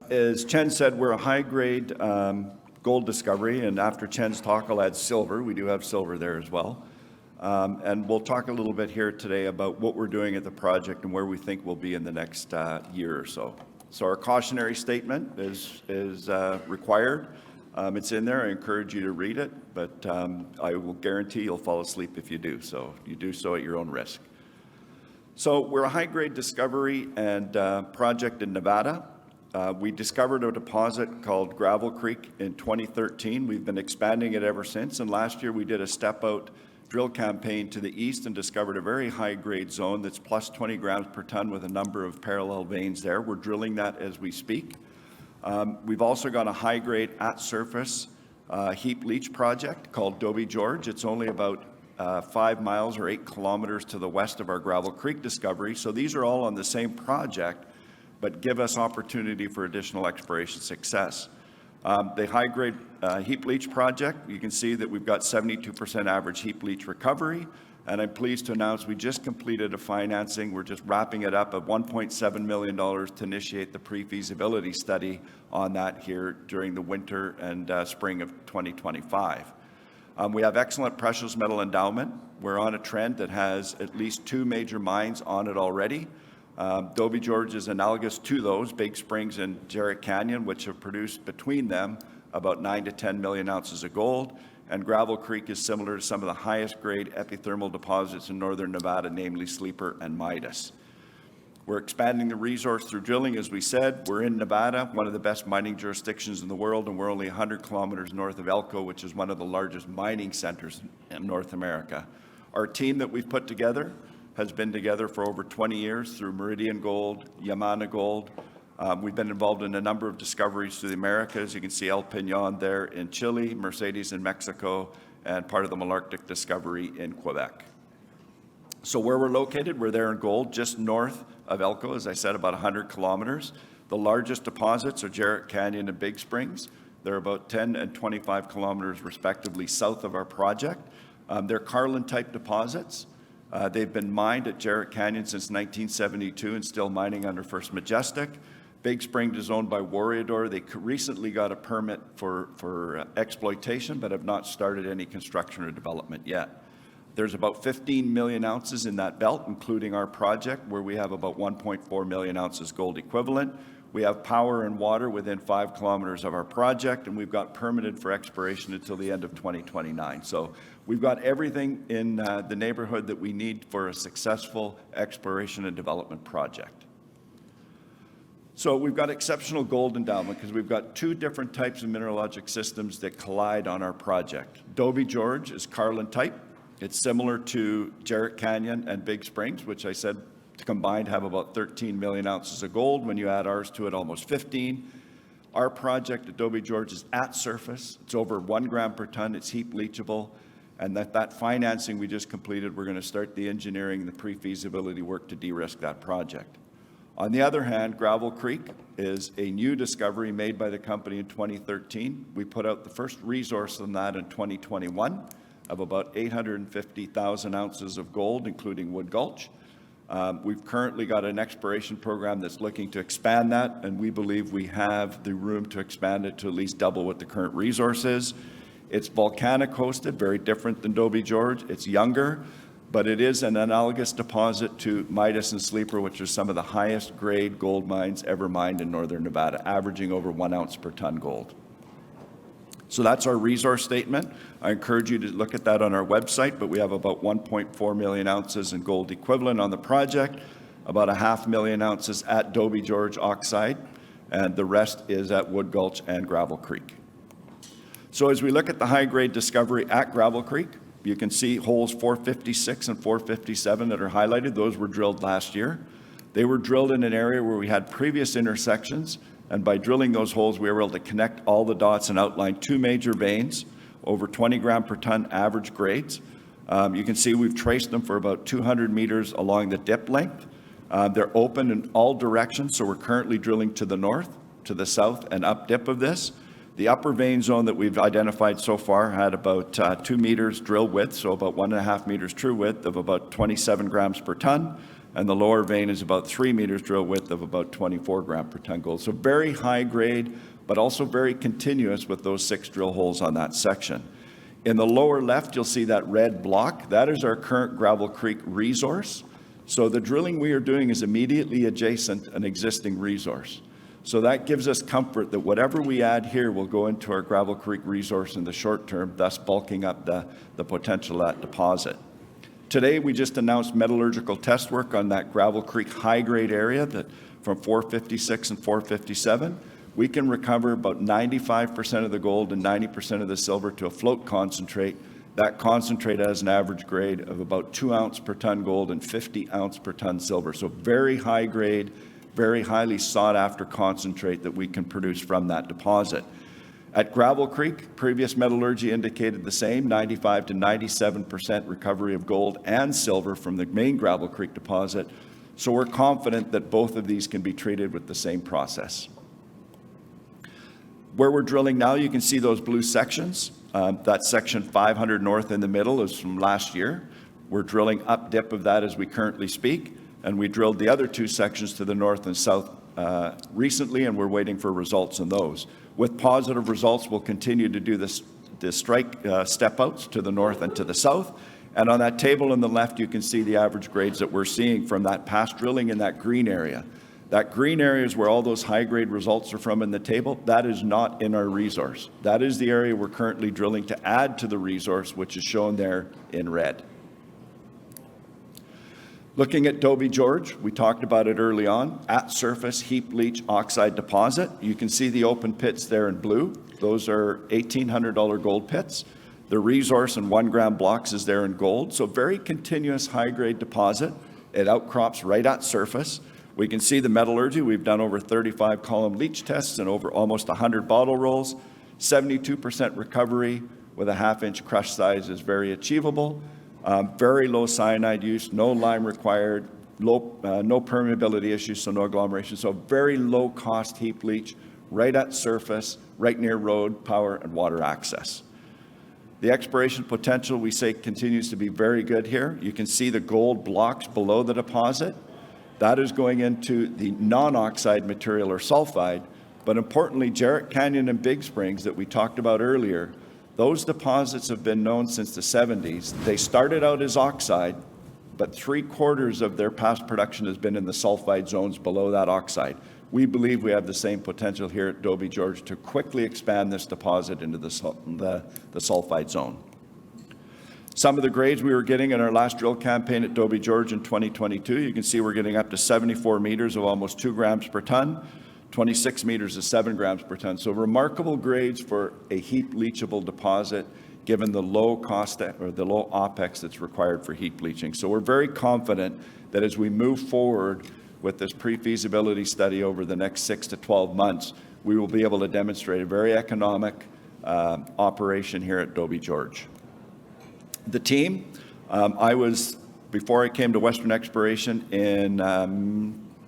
As Chen said, we're a high-grade gold discovery, and after Chen's talk, I'll add silver. We do have silver there as well. And we'll talk a little bit here today about what we're doing at the project and where we think we'll be in the next year or so. So our cautionary statement is required. It's in there. I encourage you to read it, but I will guarantee you'll fall asleep if you do. So you do so at your own risk. So we're a high-grade discovery and project in Nevada. We discovered a deposit called Gravel Creek in 2013. We've been expanding it ever since, and last year we did a step-out drill campaign to the east and discovered a very high-grade zone that's plus 20 grams per ton with a number of parallel veins there. We're drilling that as we speak. We've also got a high-grade at-surface heap leach project called Dobie George. It's only about 5 miles or 8 kilometers to the west of our Gravel Creek discovery. So these are all on the same project, but give us opportunity for additional exploration success. The high-grade heap leach project, you can see that we've got 72% average heap leach recovery, and I'm pleased to announce we just completed a financing. We're just wrapping it up of $1.7 million to initiate the pre-feasibility study on that here during the winter and spring of 2025. We have excellent precious metal endowment. We're on a trend that has at least 2 major mines on it already. Dobie George is analogous to those, Big Springs and Jarrett Canyon, which have produced between them about 9 to 10 million ounces of gold. And Gravel Creek is similar to some of the highest grade epithermal deposits in northern Nevada, namely Sleeper and Midas. We're expanding the resource through drilling, as we said. We're in Nevada, one of the best mining jurisdictions in the world, and we're only 100 kilometers north of Elko, which is one of the largest mining centers in North America. Our team that we've put together has been together for over 20 years through Meridian Gold, Yamana Gold. We've been involved in a number of discoveries through the Americas. You can see El Peñon there in Chile, Mercedes in Mexico, and part of the Malartic discovery in Quebec. So where we're located, we're there in gold, just north of Elko, as I said, about 100 kilometers. The largest deposits are Jarrett Canyon and Big Springs. They're about 10 and 25 kilometers respectively south of our project. They're Carlin-type deposits. They've been mined at Jarrett Canyon since 1972 and still mining under First Majestic. Big Springs is owned by Warrior. They recently got a permit for exploitation, but have not started any construction or development yet. There's about 15 million ounces in that belt, including our project, where we have about 1.4 million ounces gold equivalent. We have power and water within 5 kilometers of our project, and we've got permitted for exploration until the end of 2029. So we've got everything in the neighborhood that we need for a successful exploration and development project. So we've got exceptional gold endowment because we've got 2 different types of mineralogic systems that collide on our project. Dobie George is Carlin type. It's similar to Jarrett Canyon and Big Springs, which I said combined have about 13 million ounces of gold. When you add ours to it, almost 15. Our project at Dobie George is at surface. It's over 1 gram per ton. It's heap leachable. And that financing we just completed, we're going to start the engineering and the pre-feasibility work to de-risk that project. On the other hand, Gravel Creek is a new discovery made by the company in 2013. We put out the first resource on that in 2021 of about 850,000 ounces of gold, including Wood Gulch. We've currently got an exploration program that's looking to expand that, and we believe we have the room to expand it to at least double what the current resource is. It's volcanic hosted, very different than Dobie George. It's younger, but it is an analogous deposit to Midas and Sleeper, which are some of the highest grade gold mines ever mined in northern Nevada, averaging over 1 ounce per ton gold. So that's our resource statement. I encourage you to look at that on our website, but we have about 1.4 million ounces in gold equivalent on the project, about 500,000 ounces at Dobie George oxide, and the rest is at Wood Gulch and Gravel Creek. So as we look at the high-grade discovery at Gravel Creek, you can see holes 456 and 457 that are highlighted. Those were drilled last year. They were drilled in an area where we had previous intersections, and by drilling those holes, we were able to connect all the dots and outline 2 major veins, over 20 gram per ton average grades. You can see we've traced them for about 200 meters along the dip length. They're open in all directions, so we're currently drilling to the north, to the south, and up dip of this. The upper vein zone that we've identified so far had about 2 meters drill width, so about 1.5 meters true width of about 27 grams per ton. and the lower vein is about 3 meters drill width of about 24 gram per ton gold. So very high grade, but also very continuous with those 6 drill holes on that section. In the lower left, you'll see that red block. That is our current Gravel Creek resource. So the drilling we are doing is immediately adjacent an existing resource. So that gives us comfort that whatever we add here will go into our Gravel Creek resource in the short term, thus bulking up the potential of that deposit. Today, we just announced metallurgical test work on that Gravel Creek high-grade area that from 456 and 457. We can recover about 95% of the gold and 90% of the silver to a float concentrate. That concentrate has an average grade of about 2 ounce per ton gold and 50 ounce per ton silver. So very high grade, very highly sought after concentrate that we can produce from that deposit. At Gravel Creek, previous metallurgy indicated the same, 95 to 97% recovery of gold and silver from the main Gravel Creek deposit. So we're confident that both of these can be treated with the same process. Where we're drilling now, you can see those blue sections. That section 500 north in the middle is from last year. We're drilling up dip of that as we currently speak, and we drilled the other 2 sections to the north and south recently, and we're waiting for results in those. With positive results, we'll continue to do the strike step outs to the north and to the south. And on that table on the left, you can see the average grades that we're seeing from that past drilling in that green area. That green area is where all those high-grade results are from in the table. That is not in our resource. That is the area we're currently drilling to add to the resource, which is shown there in red. Looking at Dobie George, we talked about it early on, at surface heap leach oxide deposit. You can see the open pits there in blue. Those are $1,800 gold pits. The resource in 1 gram blocks is there in gold. So very continuous high-grade deposit. It outcrops right at surface. We can see the metallurgy. We've done over 35 column leach tests and over almost 100 bottle rolls. 72% recovery with a 1/2 inch crush size is very achievable. Very low cyanide use, no lime required, no permeability issues, so no agglomeration. So very low cost heap leach right at surface, right near road, power, and water access. The exploration potential, we say, continues to be very good here. You can see the gold blocks below the deposit. That is going into the non-oxide material or sulfide, but importantly, Jarrett Canyon and Big Springs that we talked about earlier, those deposits have been known since the 70s. They started out as oxide, but 3/4 of their past production has been in the sulfide zones below that oxide. We believe we have the same potential here at Dobie George to quickly expand this deposit into the sulfide zone. Some of the grades we were getting in our last drill campaign at Dobie George in 2022, you can see we're getting up to 74 meters of almost 2 grams per ton, 26 meters of 7 grams per ton. So remarkable grades for a heap leachable deposit given the low cost or the low OPEX that's required for heap leaching. So we're very confident that as we move forward with this pre-feasibility study over the next 6 to 12 months, we will be able to demonstrate a very economic operation here at Dobie George. The team, before I came to Western Exploration in,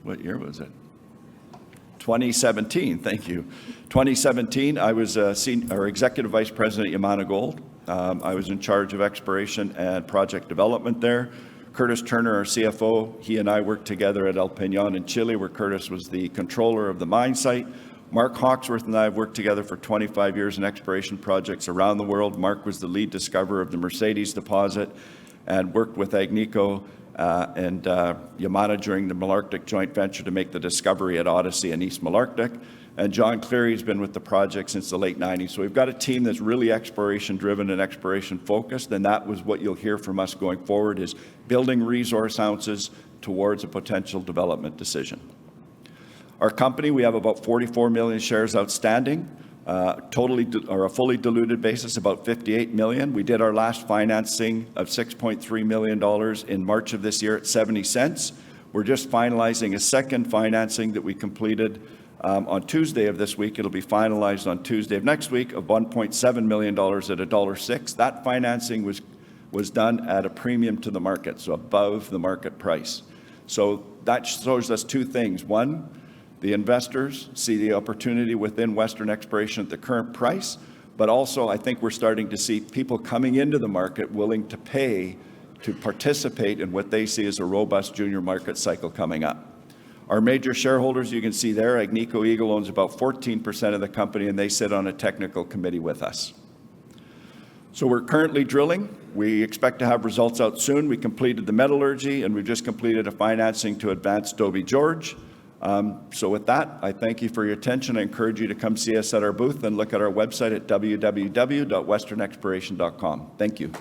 what year was it? 2017, thank you. 2017, I was Executive Vice President at Yamana Gold. I was in charge of exploration and project development there. Curtis Turner, our CFO, he and I worked together at El Peñón in Chile, where Curtis was the controller of the mine site. Mark Hawksworth and I have worked together for 25 years in exploration projects around the world. Mark was the lead discoverer of the Mercedes deposit and worked with Agnico and Yamana during the Malartic joint venture to make the discovery at Odyssey and East Malartic. And John Cleary's been with the project since the late 90s. So we've got a team that's really exploration driven and exploration focused, and that was what you'll hear from us going forward is building resource ounces towards a potential development decision. Our company, we have about 44 million shares outstanding, a fully diluted basis, about 58 million. We did our last financing of $6.3 million in March of this year at 70 cents. We're just finalizing a second financing that we completed on Tuesday of this week. It'll be finalized on Tuesday of next week of $1.7 million at $1.06. That financing was done at a premium to the market, so above the market price. So that shows us 2 things. One, the investors see the opportunity within Western Exploration at the current price, but also I think we're starting to see people coming into the market willing to pay to participate in what they see as a robust junior market cycle coming up. Our major shareholders, you can see there, Agnico Eagle owns about 14% of the company, and they sit on a technical committee with us. So we're currently drilling. We expect to have results out soon. We completed the metallurgy, and we've just completed a financing to advance Dobie George. So with that, I thank you for your attention. I encourage you to come see us at our booth and look at our website at www.westernexploration.com. Thank you.